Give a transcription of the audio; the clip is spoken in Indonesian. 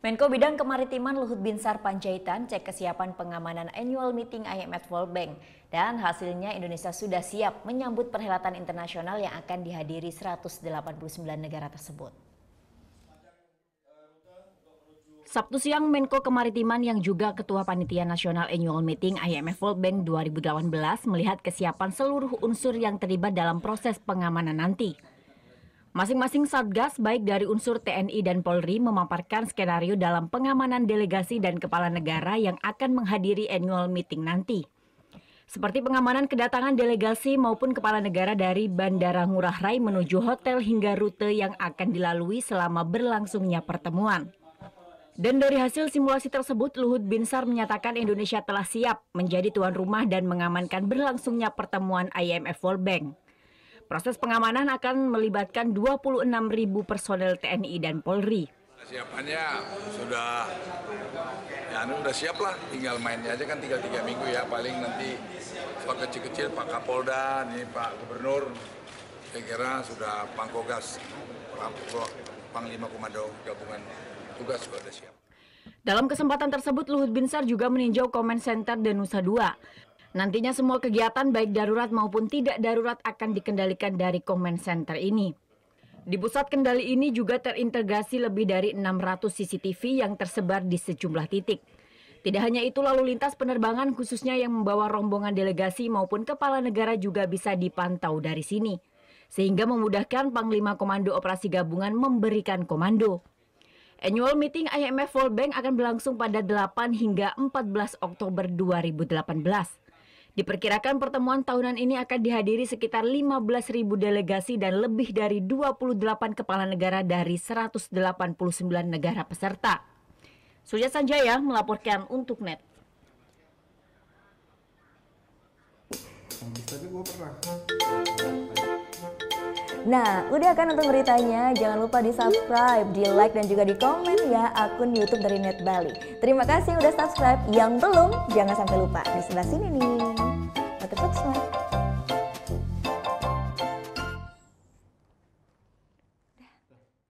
Menko Bidang Kemaritiman Luhut Binsar Panjaitan cek kesiapan pengamanan annual meeting IMF World Bank. Dan hasilnya Indonesia sudah siap menyambut perhelatan internasional yang akan dihadiri 189 negara tersebut. Sabtu siang, Menko Kemaritiman yang juga Ketua Panitia Nasional Annual Meeting IMF World Bank 2018 melihat kesiapan seluruh unsur yang terlibat dalam proses pengamanan nanti. Masing-masing Satgas baik dari unsur TNI dan Polri memaparkan skenario dalam pengamanan delegasi dan kepala negara yang akan menghadiri annual meeting nanti. Seperti pengamanan kedatangan delegasi maupun kepala negara dari Bandara Ngurah Rai menuju hotel hingga rute yang akan dilalui selama berlangsungnya pertemuan. Dan dari hasil simulasi tersebut, Luhut Binsar menyatakan Indonesia telah siap menjadi tuan rumah dan mengamankan berlangsungnya pertemuan IMF World Bank. Proses pengamanan akan melibatkan 26.000 personel TNI dan Polri. Siapannya sudah siap lah, tinggal mainnya aja kan tinggal 3 minggu ya, paling nanti soal kecil-kecil Pak Kapolda, nih Pak Gubernur, saya kira sudah Pangkogas, Panglima Komando Gabungan Tugas sudah siap. Dalam kesempatan tersebut, Luhut Binsar juga meninjau Command Center Denusa II. Nantinya semua kegiatan baik darurat maupun tidak darurat akan dikendalikan dari Command Center ini. Di pusat kendali ini juga terintegrasi lebih dari 600 CCTV yang tersebar di sejumlah titik. Tidak hanya itu, lalu lintas penerbangan khususnya yang membawa rombongan delegasi maupun kepala negara juga bisa dipantau dari sini. Sehingga memudahkan Panglima Komando Operasi Gabungan memberikan komando. Annual Meeting IMF World Bank akan berlangsung pada 8 hingga 14 Oktober 2018. Diperkirakan pertemuan tahunan ini akan dihadiri sekitar 15.000 delegasi dan lebih dari 28 kepala negara dari 189 negara peserta. Surya Sanjaya melaporkan untuk NET. Nah, udah kan untuk beritanya? Jangan lupa di-subscribe, di-like, dan juga di-komen ya akun YouTube dari Net Bali. Terima kasih udah subscribe. Yang belum, jangan sampai lupa. Di sebelah sini nih. Subscribe.